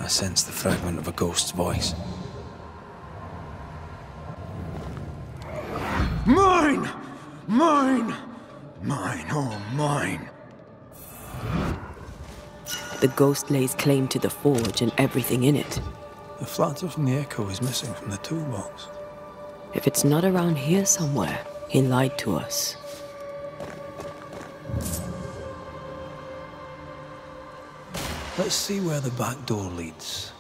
sensed the fragment of a ghost's voice. Mine! Mine! Mine, oh mine! The ghost lays claim to the forge and everything in it. The flatter from the echo is missing from the toolbox. If it's not around here somewhere, he lied to us. Let's see where the back door leads.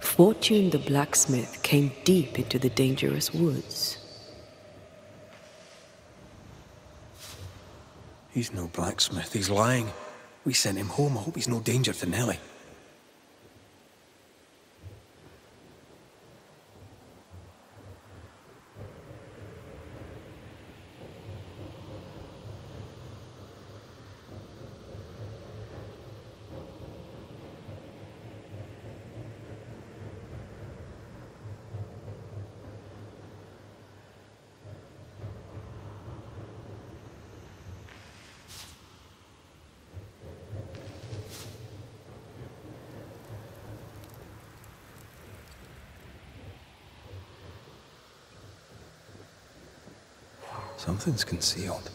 Fortune the blacksmith came deep into the dangerous woods. He's no blacksmith, he's lying. We sent him home, I hope he's no danger to Nellie. Something's concealed.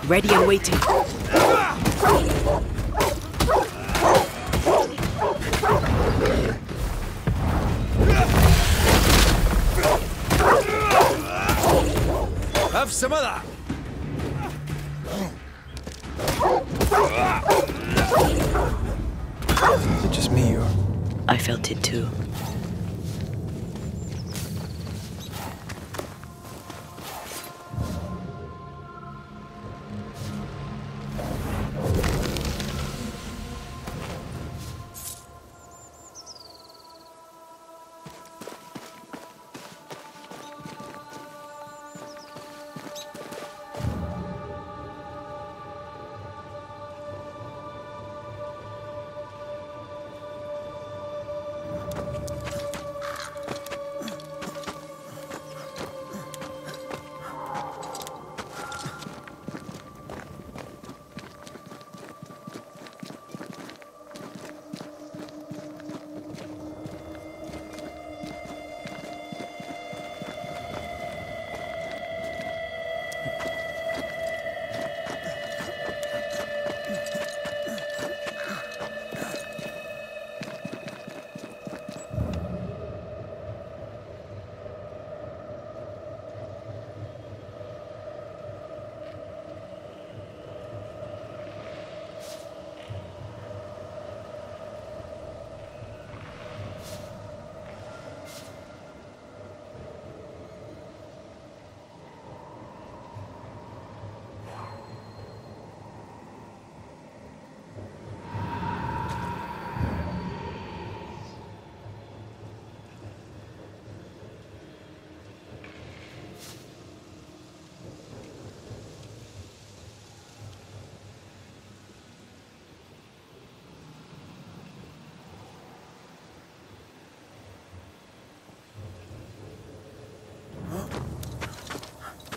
Ready and waiting. Have some of that! Is it just me or... I felt it too.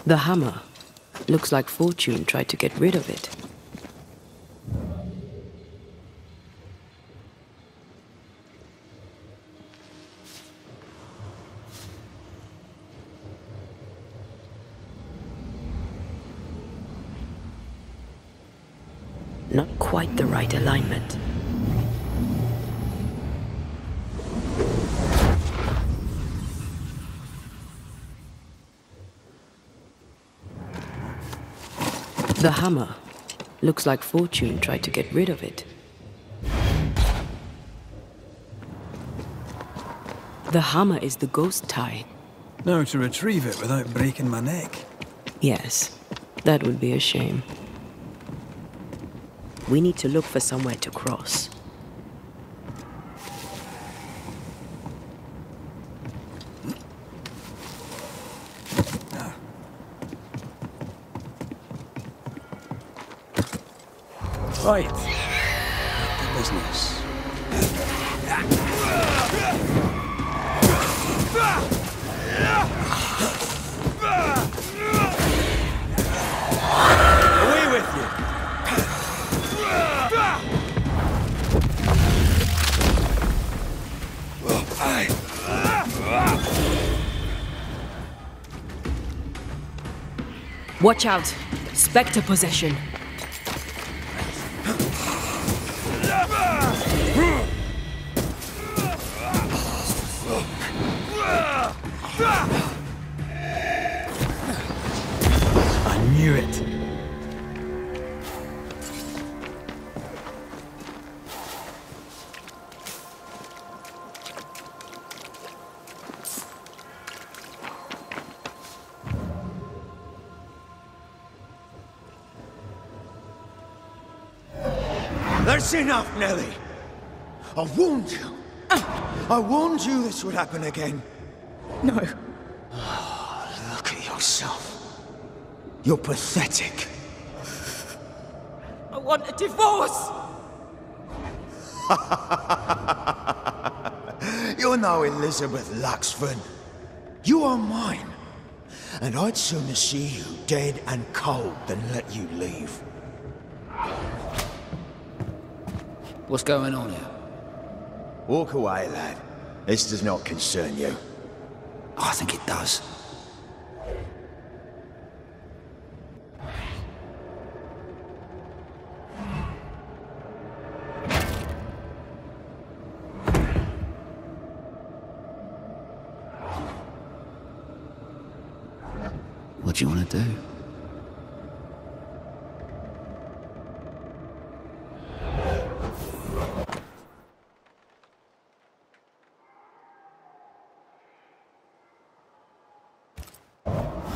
The hammer. Looks like Fortune tried to get rid of it. Not quite the right alignment. The hammer. Looks like Fortune tried to get rid of it. The hammer is the ghost tie. Now to retrieve it without breaking my neck. Yes, that would be a shame. We need to look for somewhere to cross. Right. Back to business. Away with you! Watch out! Spectre possession! I knew it. That's enough, Nellie. I warned you. I warned you this would happen again. No. Look at yourself. You're pathetic. I want a divorce! You're no Elizabeth Luxford. You are mine. And I'd sooner see you dead and cold than let you leave. What's going on here? Walk away, lad. This does not concern you. I think it does. What do you want to do?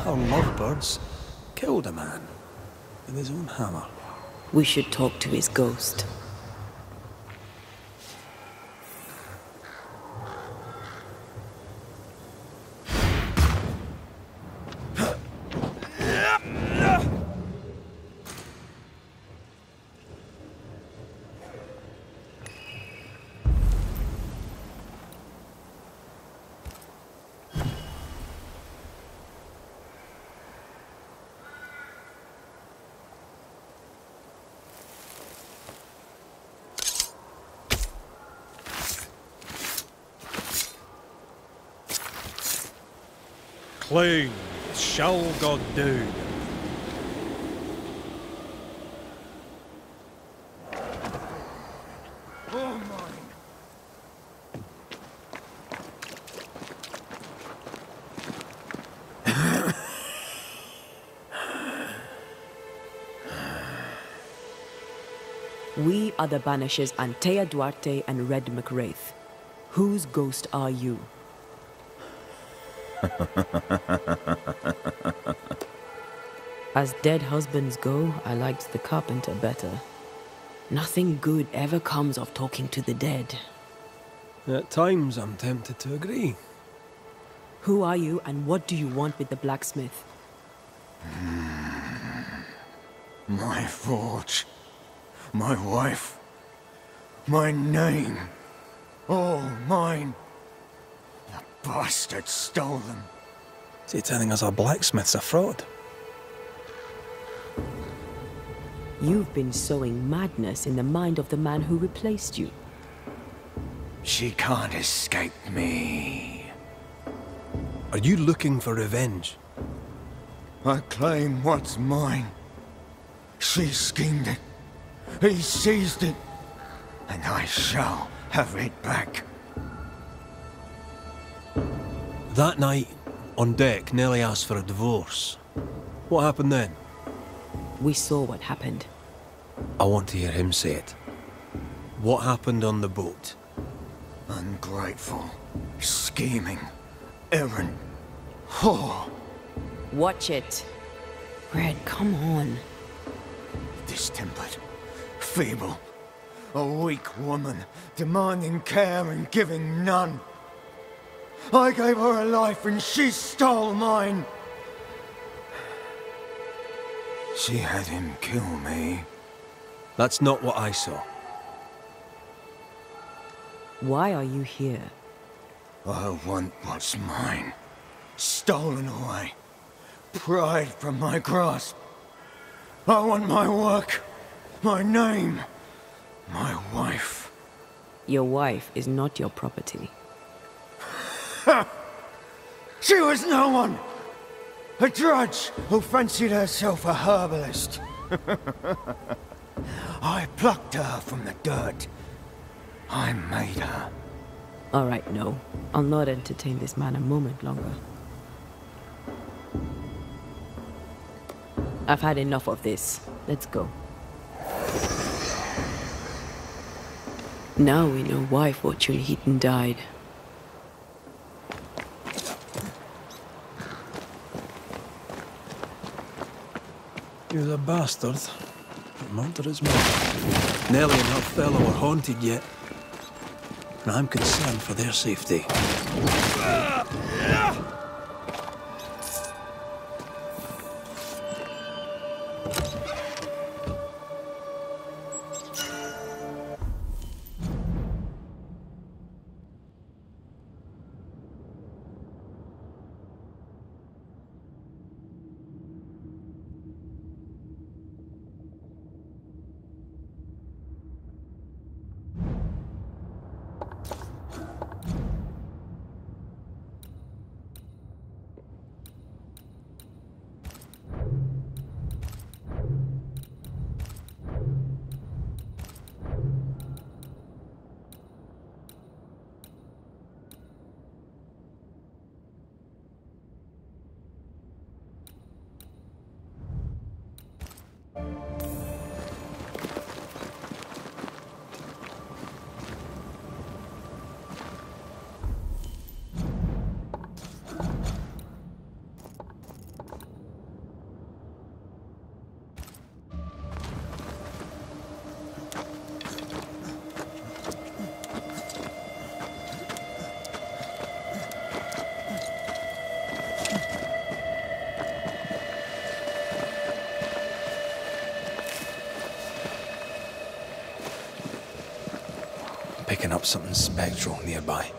Our lovebirds killed a man with his own hammer. We should talk to his ghost. Clown, shall God do? Oh, mine. We are the Banishers Antea Duarte and Red McWraith. Whose ghost are you? As dead husbands go, I liked the carpenter better. Nothing good ever comes of talking to the dead. At times, I'm tempted to agree. Who are you and what do you want with the blacksmith? My forge. My wife. My name. All mine. The bastard stole them. Is he telling us our blacksmith's a fraud? You've been sowing madness in the mind of the man who replaced you. She can't escape me. Are you looking for revenge? I claim what's mine. She schemed it. He seized it. And I shall have it back. That night, on deck, Nellie asked for a divorce. What happened then? We saw what happened. I want to hear him say it. What happened on the boat? Ungrateful, scheming, errant, whore. Watch it. Red, come on. Distempered, feeble, a weak woman, demanding care and giving none. I gave her a life and she stole mine. She had him kill me. That's not what I saw. Why are you here? I want what's mine. Stolen away. Pried from my grasp. I want my work, my name, my wife. Your wife is not your property. She was no one! A drudge who fancied herself a herbalist. I plucked her from the dirt. I made her. All right, no. I'll not entertain this man a moment longer. I've had enough of this. Let's go. Now we know why Fortune Heaton died. He was a bastard. But murder is murder. Nellie and her fellow are haunted yet. And I'm concerned for their safety. Picking up something spectral nearby.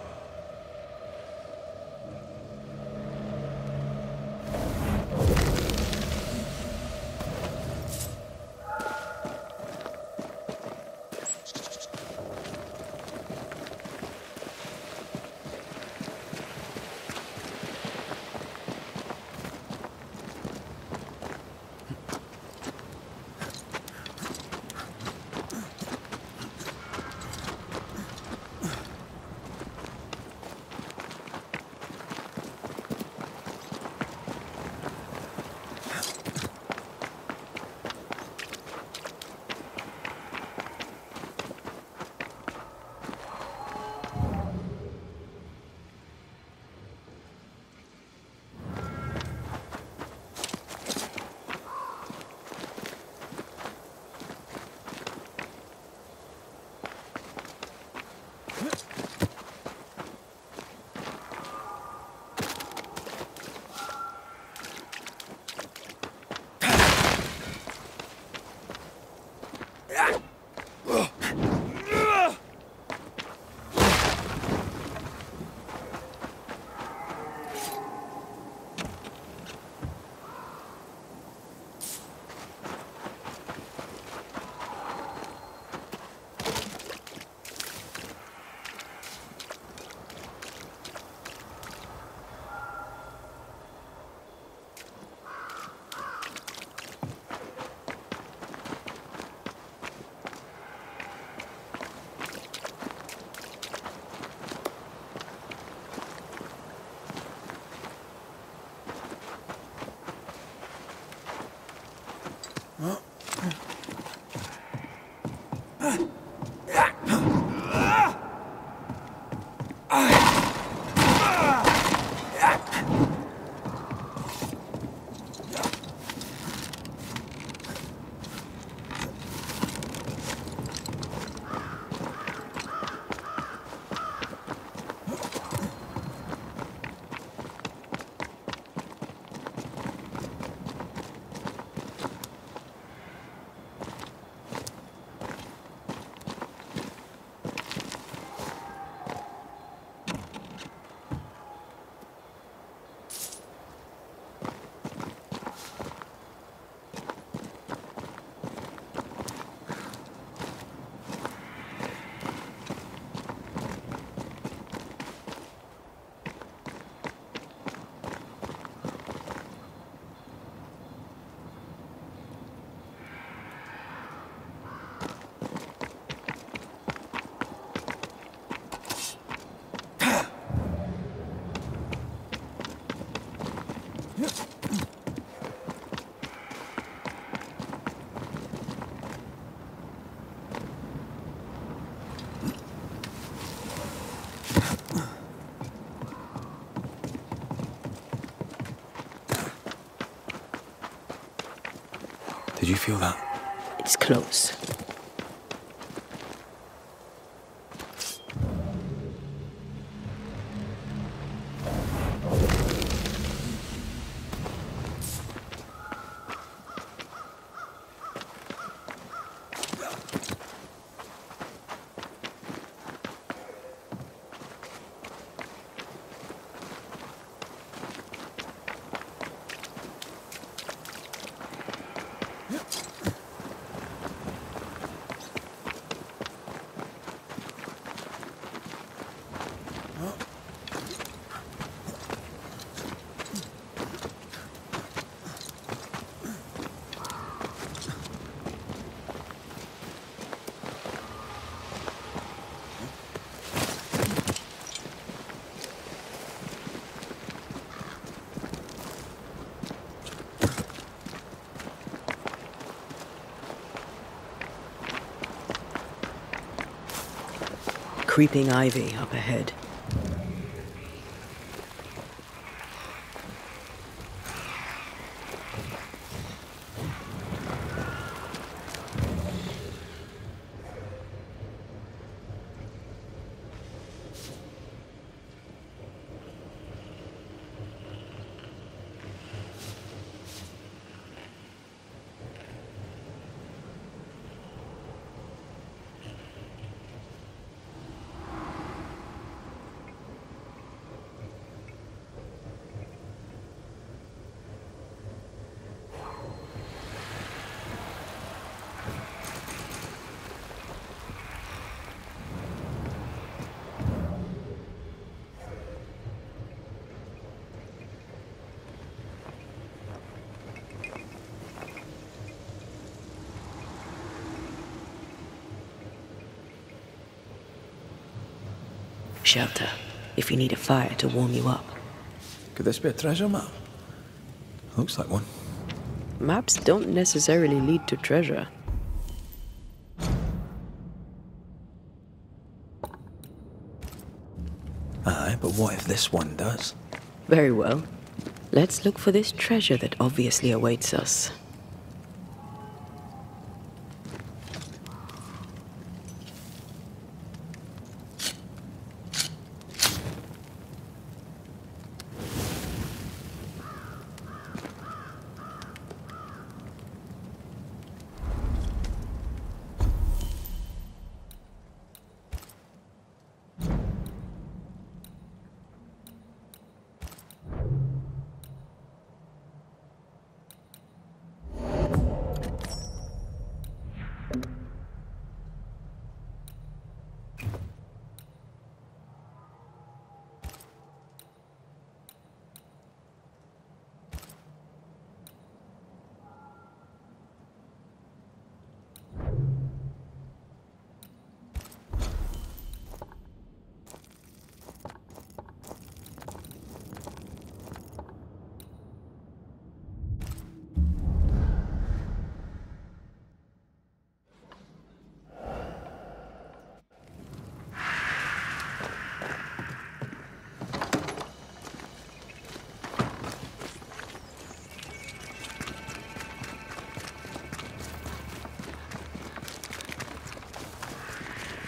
you feel that? It's close. Creeping ivy up ahead. Shelter, if you need a fire to warm you up. Could this be a treasure map? Looks like one. Maps don't necessarily lead to treasure. Aye, but what if this one does? Very well. Let's look for this treasure that obviously awaits us.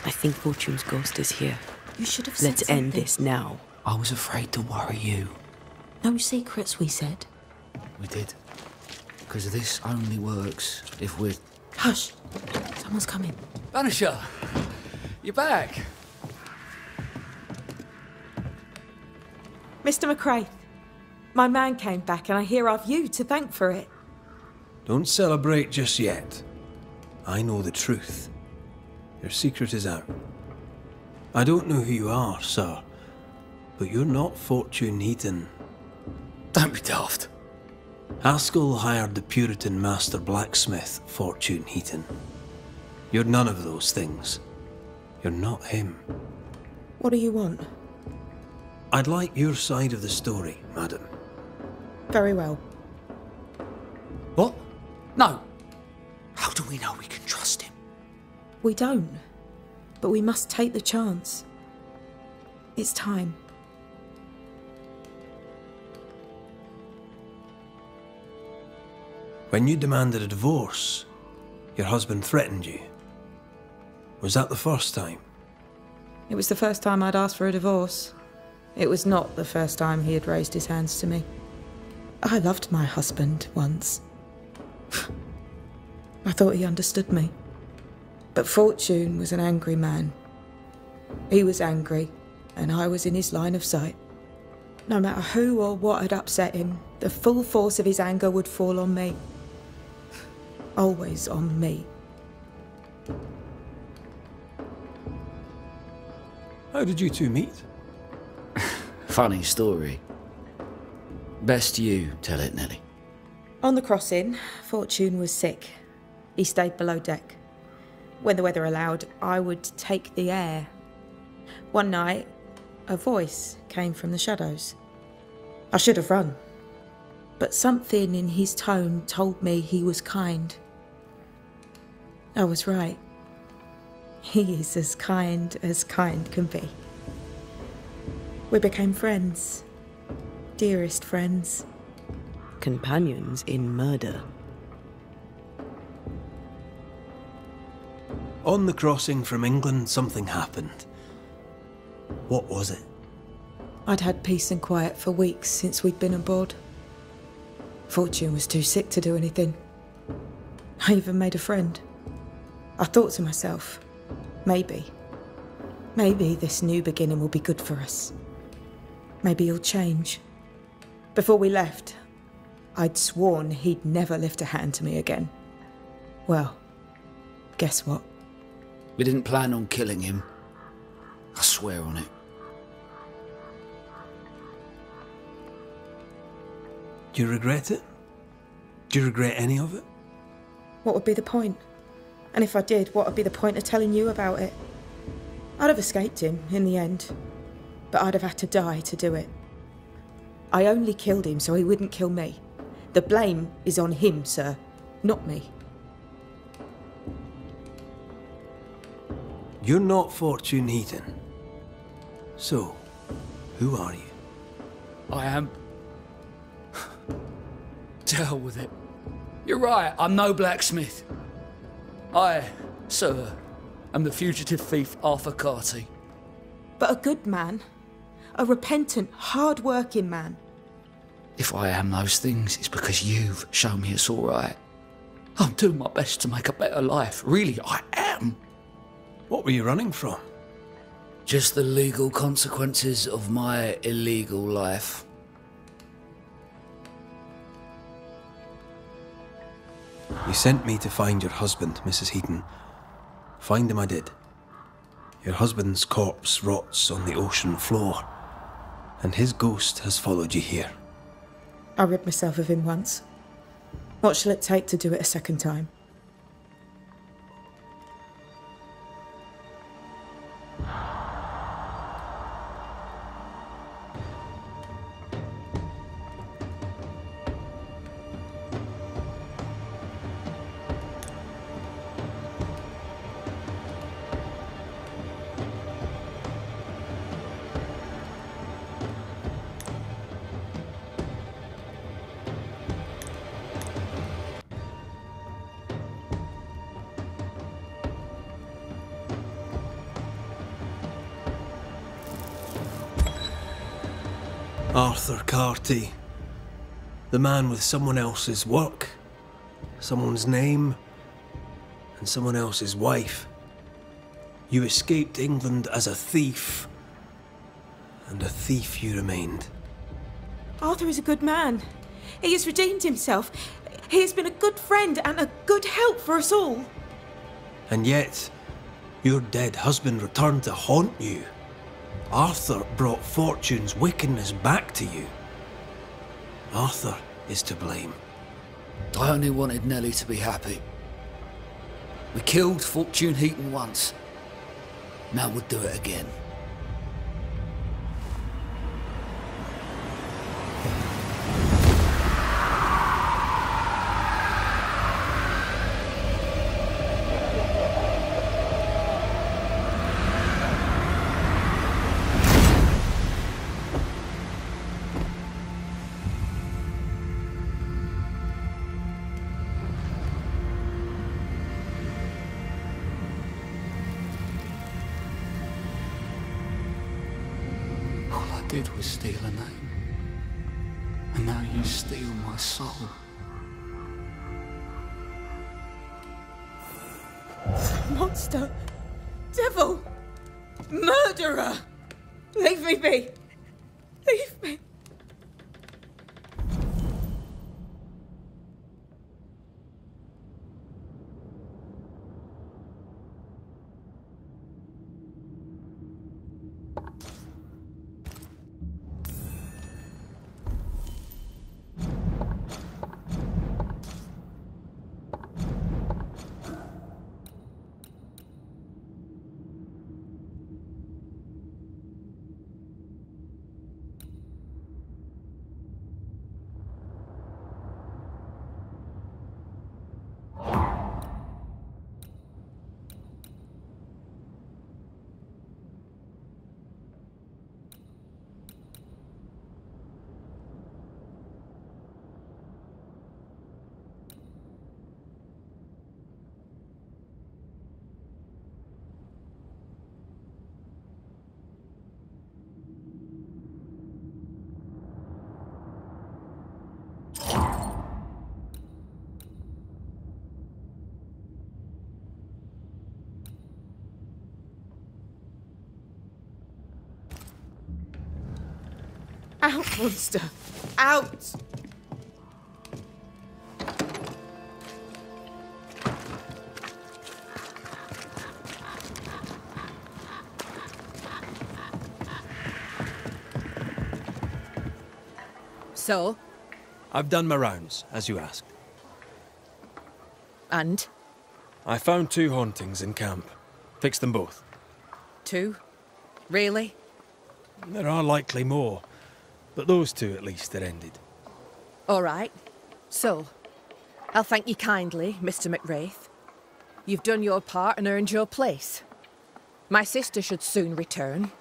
I think Fortune's ghost is here. You should have said Let's end something. this now. I was afraid to worry you. No secrets, we said. We did. Because this only works if we're... Hush! Someone's coming. Banisher! You're back! Mr. McCrae, my man came back and I hear I've you to thank for it. Don't celebrate just yet. I know the truth. Your secret is out. I don't know who you are, sir, but you're not Fortune Heaton. Don't be daft. Haskell hired the Puritan master blacksmith, Fortune Heaton. You're none of those things. You're not him. What do you want? I'd like your side of the story, madam. Very well. What? No. How do we know we can trust him? We don't, but we must take the chance. It's time. When you demanded a divorce, your husband threatened you. Was that the first time? It was the first time I'd asked for a divorce. It was not the first time he had raised his hands to me. I loved my husband once. I thought he understood me. But Fortune was an angry man. He was angry, and I was in his line of sight. No matter who or what had upset him, the full force of his anger would fall on me. Always on me. How did you two meet? Funny story. Best you tell it, Nelly. On the crossing, Fortune was sick. He stayed below deck. When the weather allowed, I would take the air. One night, a voice came from the shadows. I should have run, but something in his tone told me he was kind. I was right. He is as kind can be. We became friends. Dearest friends. Companions in murder. On the crossing from England, something happened. What was it? I'd had peace and quiet for weeks since we'd been aboard. Fortune was too sick to do anything. I even made a friend. I thought to myself, maybe this new beginning will be good for us. Maybe he'll change. Before we left, I'd sworn he'd never lift a hand to me again. Well, guess what? We didn't plan on killing him. I swear on it. Do you regret it? Do you regret any of it? What would be the point? And if I did, what would be the point of telling you about it? I'd have escaped him in the end, but I'd have had to die to do it. I only killed him so he wouldn't kill me. The blame is on him, sir, not me. You're not Fortune Heaton. So, who are you? I am. To hell with it. You're right, I'm no blacksmith. I, sir, am the fugitive thief Arthur Carty. But a good man. A repentant, hard-working man. If I am those things, it's because you've shown me it's all right. I'm doing my best to make a better life. Really, I am. What were you running from? Just the legal consequences of my illegal life. You sent me to find your husband, Mrs. Heaton. Find him I did. Your husband's corpse rots on the ocean floor, and his ghost has followed you here. I rid myself of him once. What shall it take to do it a second time? Arthur Carty. The man with someone else's work, someone's name, and someone else's wife. You escaped England as a thief, and a thief you remained. Arthur is a good man. He has redeemed himself. He has been a good friend and a good help for us all. And yet, your dead husband returned to haunt you. Arthur brought Fortune's wickedness back to you. Arthur is to blame. I only wanted Nelly to be happy. We killed Fortune Heaton once. Now we'll do it again. did was steal a name. And now you steal my soul. Monster! Devil! Murderer! Leave me be! Leave me! Out, monster! Out! So? I've done my rounds, as you asked. And? I found 2 hauntings in camp. Fixed them both. 2? Really? There are likely more, but those 2 at least are ended. All right. So, I'll thank you kindly, Mr. McWraith. You've done your part and earned your place. My sister should soon return.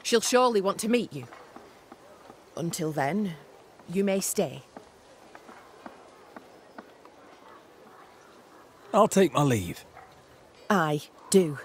She'll surely want to meet you. Until then, you may stay. I'll take my leave. I do.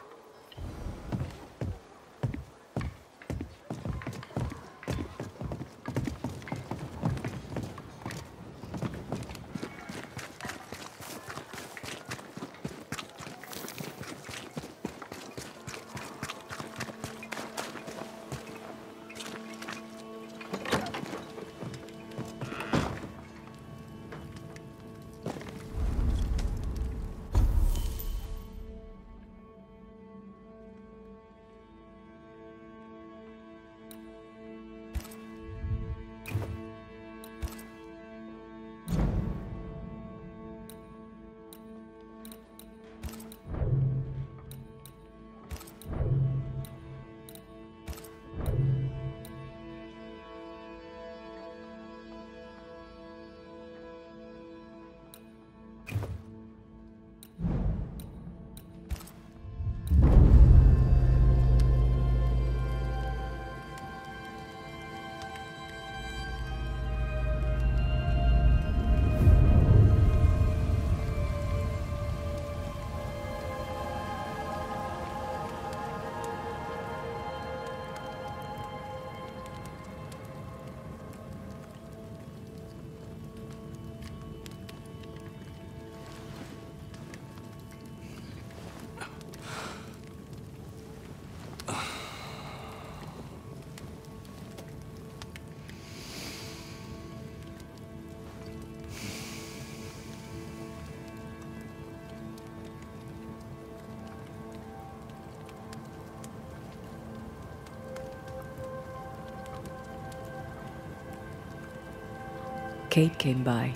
Kate came by.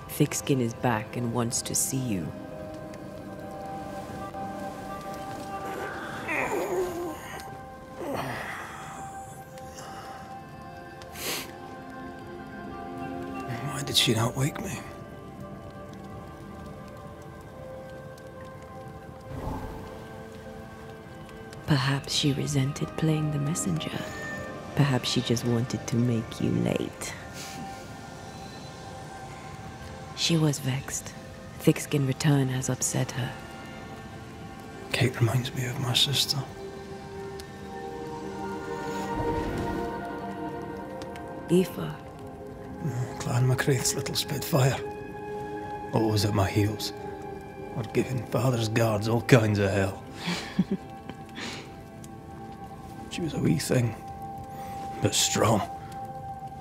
Thickskin is back and wants to see you. Why did she not wake me? Perhaps she resented playing the messenger. Perhaps she just wanted to make you late. She was vexed. Thickskin return has upset her. Kate reminds me of my sister. Aoife. Clan MacRaith's little spitfire. Always at my heels. Or giving father's guards all kinds of hell. She was a wee thing, but strong.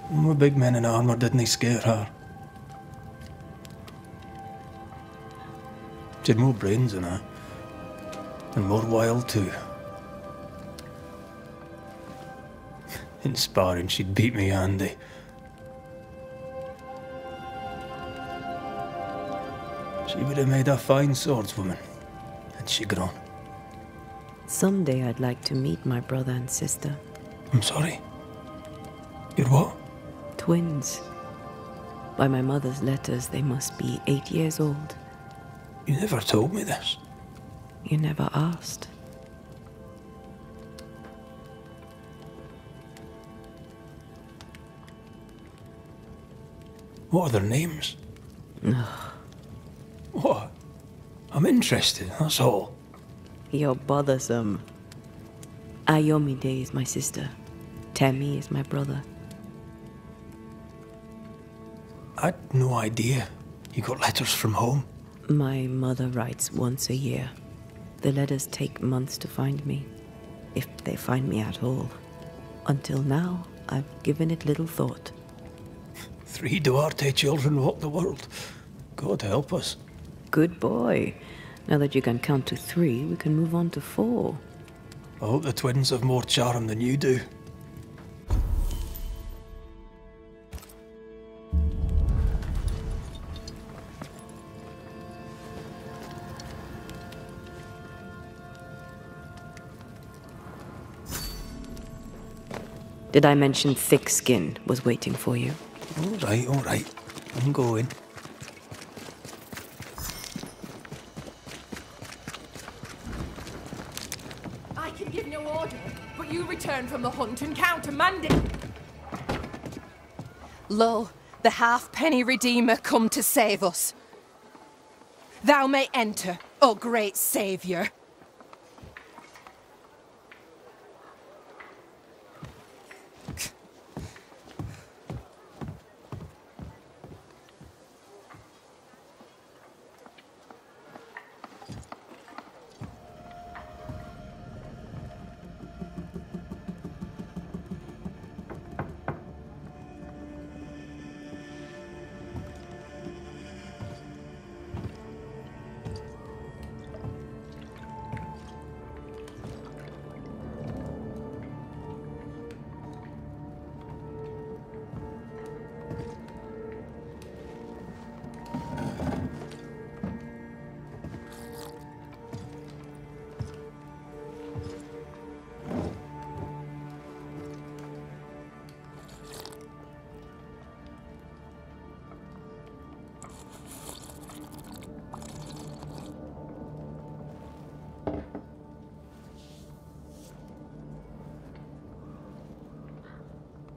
And the big men in armour didn't scare her. She had more brains than her. And more wild too. In sparring, she'd beat me handy. She would have made a fine swordswoman, had she grown. Someday I'd like to meet my brother and sister. I'm sorry. You're what? Twins. By my mother's letters, they must be 8 years old. You never told me this. You never asked. What are their names? What? I'm interested, that's all. You're bothersome. Ayomide is my sister. Temi is my brother. I'd no idea. You got letters from home? My mother writes once a year. The letters take months to find me, if they find me at all. Until now, I've given it little thought. 3 Duarte children walk the world. God help us. Good boy. Now that you can count to 3, we can move on to 4. I hope the twins have more charm than you do. Did I mention thick skin was waiting for you? All right. I'm going. I can give no order, but you return from the hunt and countermand it. Lo, the halfpenny redeemer come to save us. Thou may enter, O great saviour.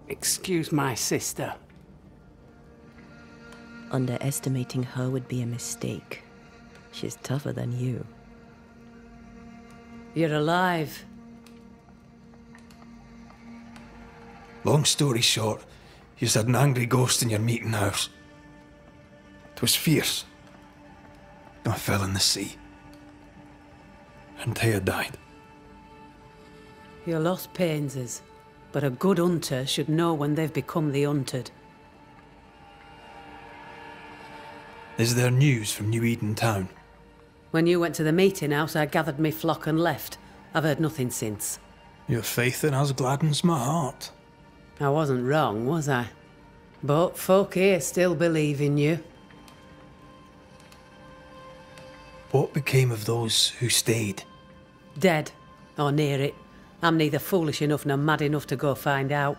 Excuse my sister. Underestimating her would be a mistake. She's tougher than you. You're alive. Long story short, you had an angry ghost in your meeting house. 'Twas fierce. I fell in the sea. And Thea died. Your loss pains us, but a good hunter should know when they've become the hunted. Is there news from New Eden town? When you went to the meeting house, I gathered me flock and left. I've heard nothing since. Your faith in us gladdens my heart. I wasn't wrong, was I? But folk here still believe in you. What became of those who stayed? Dead, or near it. I'm neither foolish enough nor mad enough to go find out.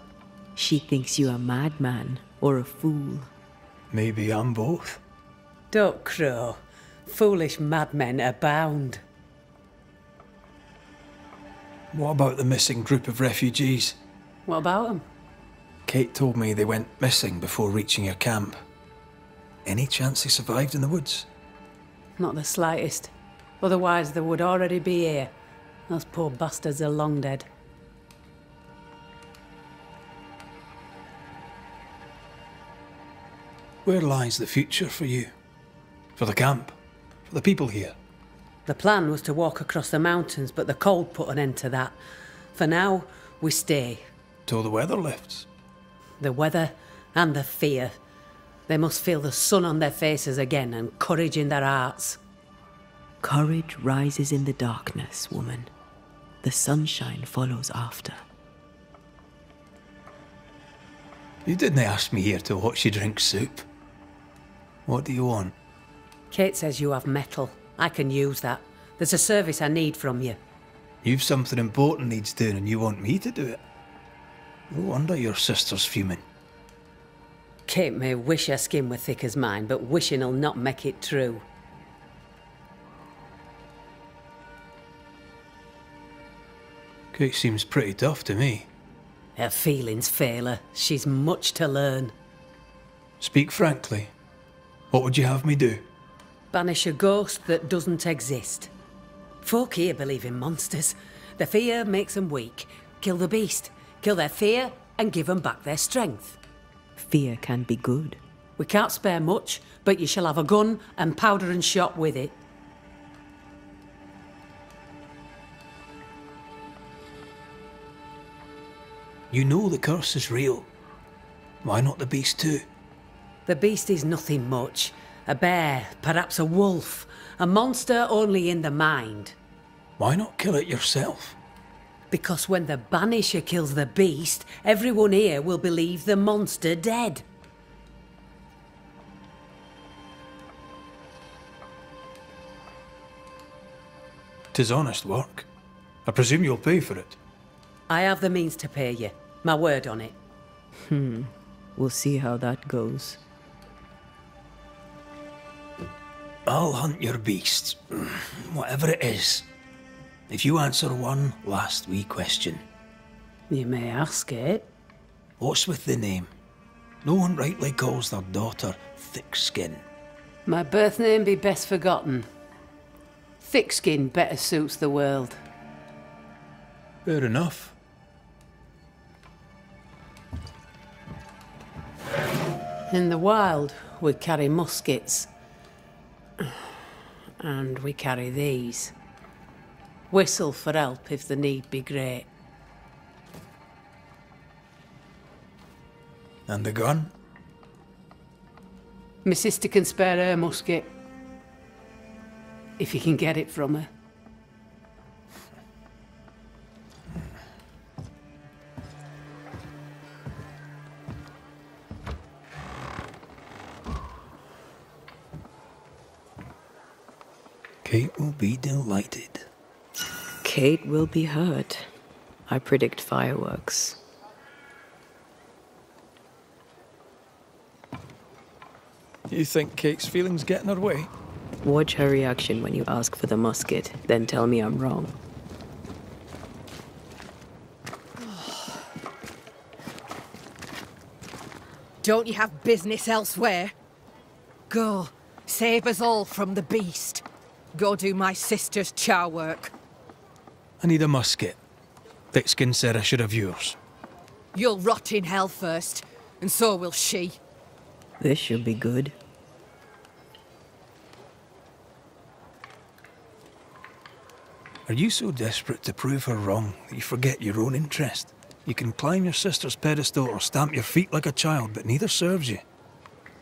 She thinks you a madman or a fool. Maybe I'm both. Don't crow. Foolish madmen abound. What about the missing group of refugees? What about them? Kate told me they went missing before reaching your camp. Any chance they survived in the woods? Not the slightest. Otherwise they would already be here. Those poor bastards are long dead. Where lies the future for you? For the camp? For the people here? The plan was to walk across the mountains, but the cold put an end to that. For now, we stay. Till the weather lifts. The weather and the fear. They must feel the sun on their faces again and courage in their hearts. Courage rises in the darkness, woman. The sunshine follows after. You didn't ask me here to watch you drink soup. What do you want? Kate says you have metal. I can use that. There's a service I need from you. You've something important needs doing and you want me to do it? No wonder your sister's fuming. Kate may wish her skin were thick as mine, but wishing'll not make it true. Kate seems pretty tough to me. Her feelings fail her. She's much to learn. Speak frankly. What would you have me do? Banish a ghost that doesn't exist. Folk here believe in monsters. The fear makes them weak. Kill the beast. Kill their fear and give them back their strength. Fear can be good. We can't spare much, but you shall have a gun and powder and shot with it. You know the curse is real. Why not the beast too? The beast is nothing much. A bear, perhaps a wolf. A monster only in the mind. Why not kill it yourself? Because when the Banisher kills the beast, everyone here will believe the monster dead. 'Tis honest work. I presume you'll pay for it. I have the means to pay you. My word on it. We'll see how that goes. I'll hunt your beast, whatever it is, if you answer one last wee question. You may ask it. What's with the name? No one rightly calls their daughter Thick-Skin. My birth name be best forgotten. Thick skin better suits the world. Fair enough. In the wild, we carry muskets. And we carry these. Whistle for help if the need be great. And the gun? My sister can spare her musket. If you can get it from her. Kate will be delighted. Kate will be hurt. I predict fireworks. You think Kate's feelings get in her way? Watch her reaction when you ask for the musket, then tell me I'm wrong. Don't you have business elsewhere? Go, save us all from the beast. Go do my sister's char work. I need a musket. Thick-Skin said I should have yours. You'll rot in hell first, and so will she. This should be good. Are you so desperate to prove her wrong that you forget your own interest? You can climb your sister's pedestal or stamp your feet like a child, but neither serves you.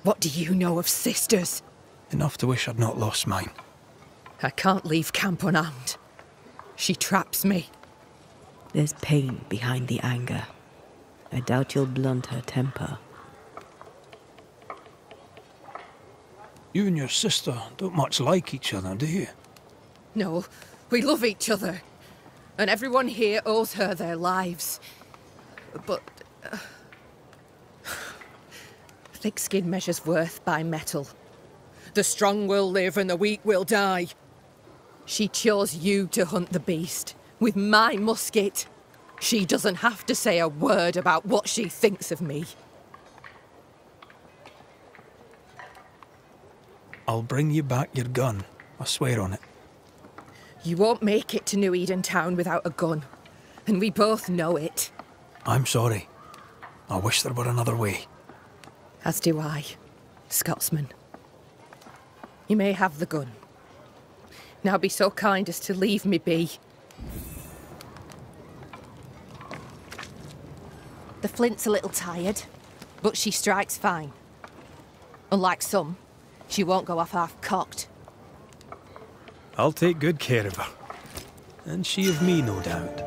What do you know of sisters? Enough to wish I'd not lost mine. I can't leave camp unarmed. She traps me. There's pain behind the anger. I doubt you'll blunt her temper. You and your sister don't much like each other, do you? No, we love each other. And everyone here owes her their lives. But... thick skin measures worth by metal. The strong will live and the weak will die. She chose you to hunt the beast, with my musket. She doesn't have to say a word about what she thinks of me. I'll bring you back your gun. I swear on it. You won't make it to New Eden Town without a gun. And we both know it. I'm sorry. I wish there were another way. As do I. Scotsman. You may have the gun. Now be so kind as to leave me be. The flint's a little tired, but she strikes fine. Unlike some, she won't go off half-cocked. I'll take good care of her. And she of me, no doubt.